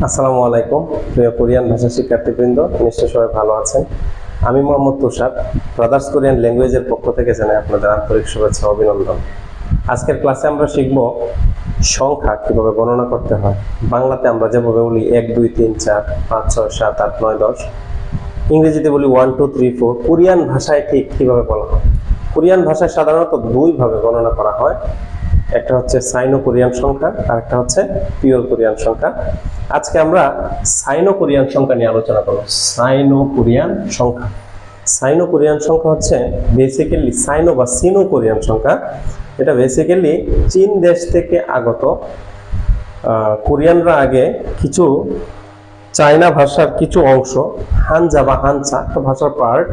আসসালামু আলাইকুম প্রিয় কোরিয়ান ভাষা শিক্ষার্থীবৃন্দ, নিশ্চয়ই সবাই ভালো আছেন। আমি মোহাম্মদ তুষার, ব্রাদার্স কোরিয়ান ল্যাঙ্গুয়েজের পক্ষ থেকে জানাই আপনাদের আন্তরিক শুভেচ্ছা ও অভিনন্দন। আজকের ক্লাসে আমরা শিখব সংখ্যা কিভাবে গণনা করতে হয়। বাংলাতে আমরা যেভাবে বলি 1 2 3 4 5 6 7 8 9 10, ইংরেজিতে বলি 1 2 3 4। কোরিয়ান ভাষায় ঠিক কিভাবে বলা হয়? কোরিয়ান ভাষায় সাধারণত দুইভাবে গণনা করা হয়। একটা হচ্ছে সাইনো কোরিয়ান সংখ্যা আর একটা হচ্ছে পিওর কোরিয়ান সংখ্যা। আজকে আমরা সাইনো কোরিয়ান সংখ্যা নিয়ে আলোচনা করব। সাইনো কোরিয়ান সংখ্যা হচ্ছে বেসিক্যালি সাইনো বা সিনো কোরিয়ান সংখ্যা। এটা বেসিক্যালি চীন দেশ থেকে আগত। কোরিয়ানরা আগে কিছু চায়না ভাষার কিছু অংশ, হানজা বা হানচা ভাষার পার্ট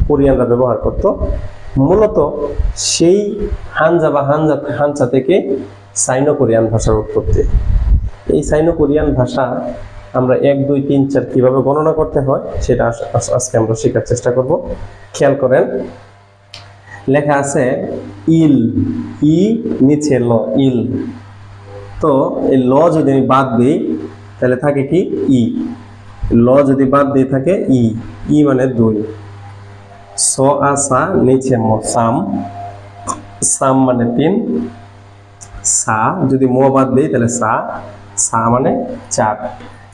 কোরিয়ানরা ব্যবহার করত। মূলত সেই হানজা বা হানচা থেকে সাইনো কোরিয়ান ভাষার উৎপত্তি। এই সাইনো কোরিয়ান ভাষা আমরা 1 2 3 4 কিভাবে গণনা করতে হয় সেটা আজকে আমরা শেখার চেষ্টা করব। খেয়াল করেন, লেখা আছে ইল, ই নিচে ল, ইল। তো এই ল যদি আমি বাদ দিই তাহলে থাকে কি ই। ল যদি বাদ দিয়ে থাকে ই, ই মানে 2। স আসা নিচে ম, সাম, সাম মানে 3। সা যদি ম বাদ দিই তাহলে সা, সা মানে 4।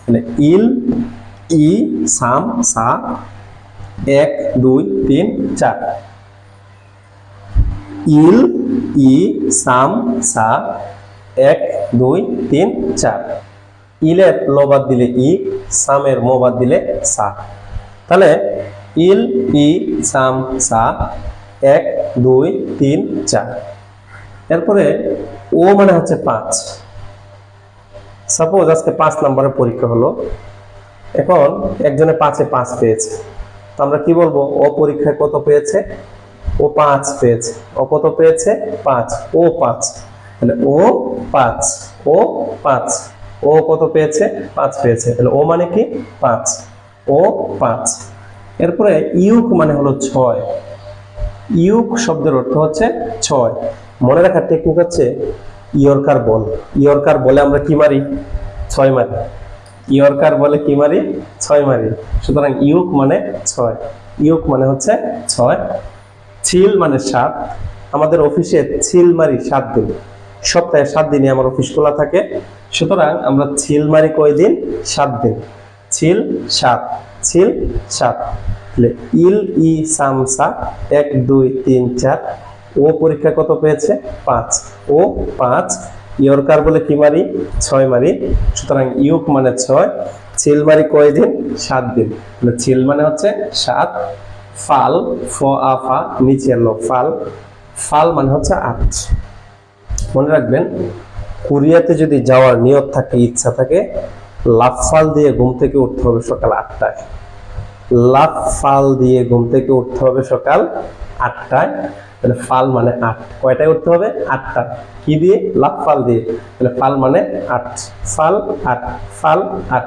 তাহলে ইল, ই, সাম, সা, 1 2 3 4। ইল, ই, সাম, সা, 1 2 3 4। ইলের ল বাদ দিলে ই, সামের ম বাদ দিলে সা। তাহলে ইল, ই, সাম, সা, 1 2 3 4। এরপরে ও মানে হচ্ছে 5। সাপোজ আজকে 5 নম্বরের পরীক্ষা হলো। এখন একজনে 5-এ 5 পেয়েছে, তো আমরা কি বলবো? ও পরীক্ষায় কত পেয়েছে? ও 5 পেয়েছে। ও কত পেয়েছে? 5। ও 5। তাহলে ও 5, ও 5। ও কত পেয়েছে? 5 পেয়েছে। তাহলে ও মানে কি? 5, ও 5। এরপরে ইউক মানে হলো 6। ইউক শব্দের অর্থ হচ্ছে 6। মনে রাখার টেকনিক হচ্ছে ইয়র্কার বল। ইয়র্কার বলে আমরা কি মারি? 6 মারি। ইয়র্কার বলে কি মারি? 6 মারি। সুতরাং ইউক মানে 6। ইউক মানে হচ্ছে 6। ছিল মানে 7। আমাদের অফিসে ছিল মারি 7 দিন। সপ্তাহে 7 দিনই আমার অফিস খোলা থাকে। সুতরাং আমরা ছিল মারি কয় দিন? 7 দিন। ছিল 7, ছিল 7। ইল, ই, সাম, সা, 1 2 3 4। ও পরীক্ষা কত পেয়েছে? 5। ও 5। ইয়র্কার বলে কি মারি? 6 মারি। সুতরাং ইউক মানে 6। ছিল মারি কয় দিন? 7 দিন। তাহলে ছিল মানে হচ্ছে 7। ফাল, ফ আ ফা নিচে ল, ফাল। ফাল মানে হচ্ছে 8। মনে রাখবেন, কোরিয়াতে যদি যাওয়ার নিয়ত থাকে, ইচ্ছা থাকে, লাফাল দিয়ে ঘুম থেকে উঠতে হবে সকাল 8টায়। লাফাল দিয়ে ঘুম থেকে উঠতে হবে সকাল 8টায়। তাহলে ফাল মানে 8। কয়টায় উঠতে হবে? 8টায়। কি দিয়ে? লাফাল দিয়ে। তাহলে ফাল মানে 8। ফাল 8, ফাল 8।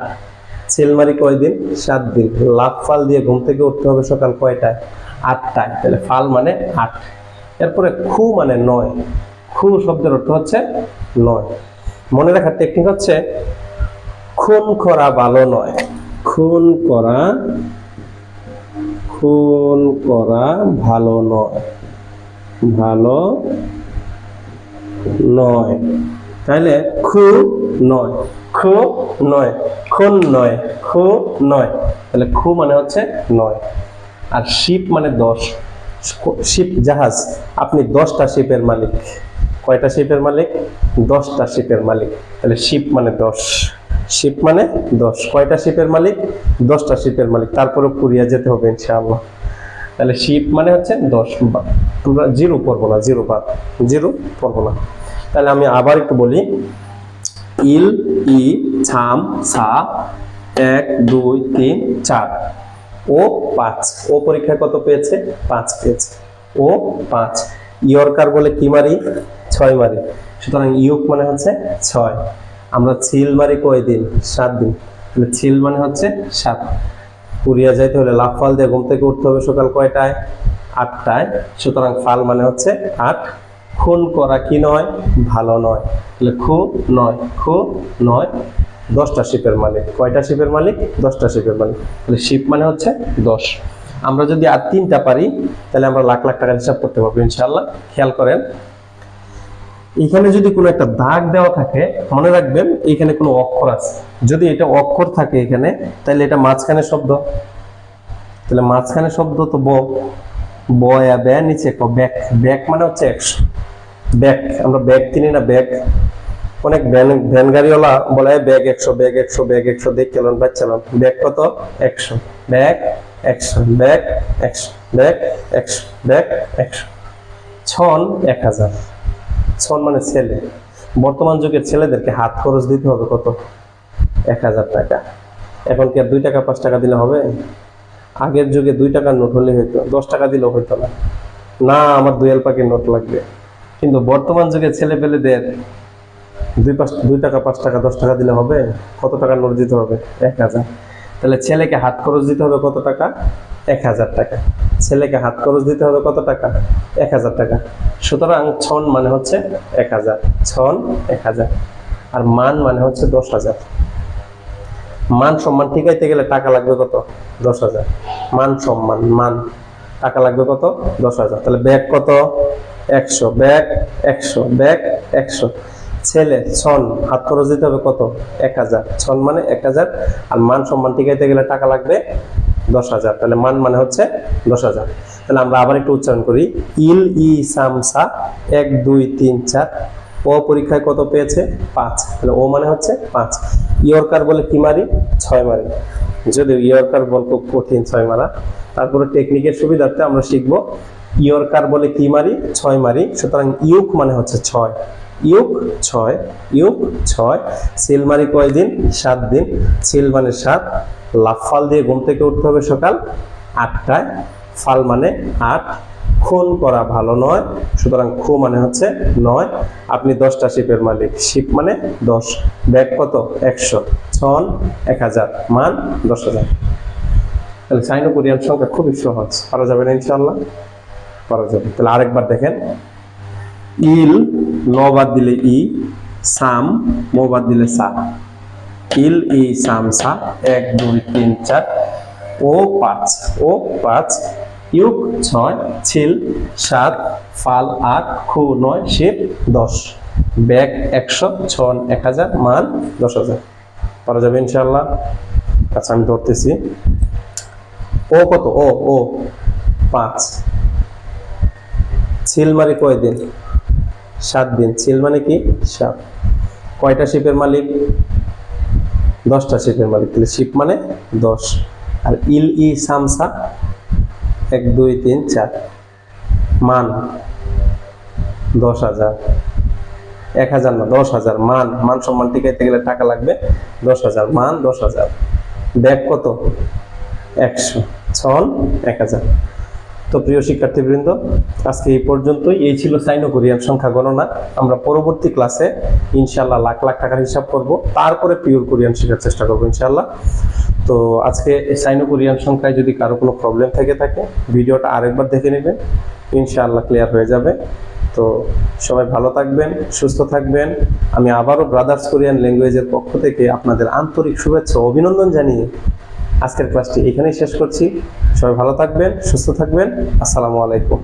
ছেলমারি কয় দিন? 7 দিন। লাফাল দিয়ে ঘুম থেকে উঠতে হবে সকাল কয়টায়? 8টায়। তাহলে ফাল মানে 8। এরপরে খু মানে 9। খু শব্দের অর্থ হচ্ছে 9। মনে রাখার টেকনিক হচ্ছে খুন করা ভালো নয়। খুন করা ভালো নয়, ভালো নয়। তাহলে খু নয়, খু নয়, খুন নয়, খু নয়। তাহলে খু মানে হচ্ছে 9। আর শিপ মানে 10। শিপ জাহাজ। আপনি 10টা শিপের মালিক। কয়টা শিপের মালিক? 10টা শিপের মালিক। তাহলে শিপ মানে 10। শিপ মানে 10। কয়টা শিপের মালিক? 10টা শিপের মালিক। তারপরে কোরিয়া যেতে হবে ইনশাআল্লাহ। তাহলে শিপ মানে হচ্ছে 10। আমরা জিরো পড়বো না, জিরো বাদ, জিরো পড়বো না। তাহলে আমি আবার একটু বলি। ইল, ই, ছাম, সা, 1 2 3 4। ও 5। ও পরীক্ষায় কত পেয়েছে? 5 পেয়েছে। ও 5। ইয়র্কার বলে কি মারি? 6 মারি। সুতরাং ইউক মানে হচ্ছে 6। আমরা ছিল মারি কয় দিন? 7 দিন। তাহলে ছিল মানে হচ্ছে 7। কোরিয়া যাইতে হলে লাফাল দিয়ে ঘুম থেকে উঠতে হবে সকাল কয়টায়? 8টায়। সুতরাং ফাল মানে হচ্ছে 8। খুন করা কি নয়? ভালো নয়। তাহলে খু নয়, খু নয়। 10টা শিপের মালিক। কয়টা শিপের মালিক? 10টা শিপের মালিক। তাহলে শিপ মানে হচ্ছে 10। আমরা যদি আর 3টা পারি তাহলে আমরা লাখ লাখ টাকার হিসাব করতে পারবো ইনশাআল্লাহ। খেয়াল করেন, এখানে যদি কোনো একটা দাগ দেওয়া থাকে, মনে রাখবেন এখানে কোনো অক্ষর আছে। যদি এটা অক্ষর থাকে এখানে, তাহলে এটা মাঝখানে শব্দ। তাহলে মাঝখানে শব্দ তো বয়া বে, নিচে ব্যাক। ব্যাক মানে হচ্ছে 100। ব্যাক, আমরা ব্যাগ কিনি না, ব্যাগ। অনেক ভ্যান গাড়িওয়ালা বলে ব্যাগ 100, ব্যাগ 100, ব্যাগ 100, দেখ চালান বাদ চালান। ব্যাগ কত? 100। Bag 100, bag 100, bag 100, bag 100। ছন 1000। ছন মানে ছেলে। বর্তমান যুগের ছেলেদেরকে হাত খরচ দিতে হবে কত? 1000 টাকা। এখন কি আর 2 টাকা 5 টাকা দিলে হবে? আগের যুগে 2 টাকার নোট হলে হইতো, 10 টাকা দিলেও হইতো না। না, আমার 2 পাখির নোট লাগবে। কিন্তু বর্তমান যুগে ছেলে পেলেদের 2 টাকা 5 টাকা 10 টাকা দিলে হবে? কত টাকার নোট দিতে হবে? 1000। তাহলে ছেলেকে হাত খরচ দিতে হবে কত টাকা? 1000 টাকা। ছেলেকে হাত খরচ দিতে হবে কত টাকা? 1000 টাকা। সুতরাং ছন মানে হচ্ছে 1000। ছন 1000। আর মান মানে হচ্ছে 10,000। মান সম্মান ঠিকাইতে গেলে টাকা লাগবে কত? 10,000। মান সম্মান, মান, টাকা লাগবে কত? 10,000। তাহলে ব্যাগ কত? 100। Bag 100, bag 100। ছেলে ছন, হাত খরচ দিতে হবে কত? 1000। ছন মানে 1000। আর মান সম্মান টিকাইতে গেলে টাকা লাগবে 10,000। তাহলে মান মানে হচ্ছে 10,000। তাহলে আমরা আবার একটু উচ্চারণ করি। ইল ই সামসা 1 2 3 4। ও পরীক্ষায় কত পেয়েছে? 5। তাহলে ও মানে হচ্ছে 5। ইয়র্কার বলে কি মারি? 6 মারি। যদিও ইয়র্কার বল খুব কঠিন 6 মারা, তারপরে টেকনিকের সুবিধার্থে আমরা শিখবো ইয়র্কার বলে কি মারি? 6 মারি। সুতরাং ইউক মানে হচ্ছে 6। ইউক 6, ইউক 6। সিল মারি কয়দিন? 7 দিন। সিল মানে 7। লাফাল দিয়ে ঘুম থেকে উঠতে হবে সকাল 8টায়। ফাল মানে 8। খুন করা ভালো নয়, সুতরাং খু মানে হচ্ছে 9। আপনি 10টা শিপের মালিক। শিপ মানে 10। ব্যাগ কত? 100। ছন 1000, মান 10,000। তাহলে সাইনো কোরিয়ান সংখ্যা খুবই সহজ, পারা যাবে না ইনশাআল্লাহ? পারা যাবে। তাহলে আরেকবার দেখেন। ইল, ল বাদ দিলে ই, সাম, মো বাদ দিলে সা। ইল ই সাম সা 1 2 3 4। ও 5, ও 5। ইউক 6, ছিল 7, ফাল 8, খু 9, শিপ 10। ব্যাগ 100, ছন 1000, মান 10,000। পারা যাবে ইনশাআল্লাহ? আচ্ছা, আমি ধরতেছি। ও কত? ও 5। ছিল মারি কয়দিন? 7 দিন। ছিল মানে কি? 7। কয়টা শিপের মালিক? 10টা শিপের মালিক। তাহলে শিপ মানে 10। আর ইল ই সামসা 1 2 3 4। মান 10,000। 1000 না, 10,000। মান, মান সম্মান টিকাইতে গেলে টাকা লাগবে 10,000। মান 10,000। ব্যাগ কত? 100। ছন 1000। তো প্রিয় শিক্ষার্থীবৃন্দ, আজকে এই পর্যন্তই। এই ছিল সাইনো কোরিয়ান সংখ্যা গণনা। আমরা পরবর্তী ক্লাসে ইনশাআল্লাহ লাখ লাখ টাকার হিসাব করব, তারপরে পিওর কোরিয়ান শেখার চেষ্টা করব ইনশাআল্লাহ। তো আজকে সাইনো কোরিয়ান সংখ্যায় যদি কারো কোনো প্রবলেম থেকে থাকে, ভিডিওটা আরেকবার দেখে নেবেন, ইনশাআল্লাহ ক্লিয়ার হয়ে যাবে। তো সবাই ভালো থাকবেন, সুস্থ থাকবেন। আমি আবারও ব্রাদার্স কোরিয়ান ল্যাঙ্গুয়েজের পক্ষ থেকে আপনাদের আন্তরিক শুভেচ্ছা ও অভিনন্দন জানিয়ে আজকের ক্লাসটি এখানেই শেষ করছি। সবাই ভালো থাকবেন, সুস্থ থাকবেন। আসসালামু আলাইকুম।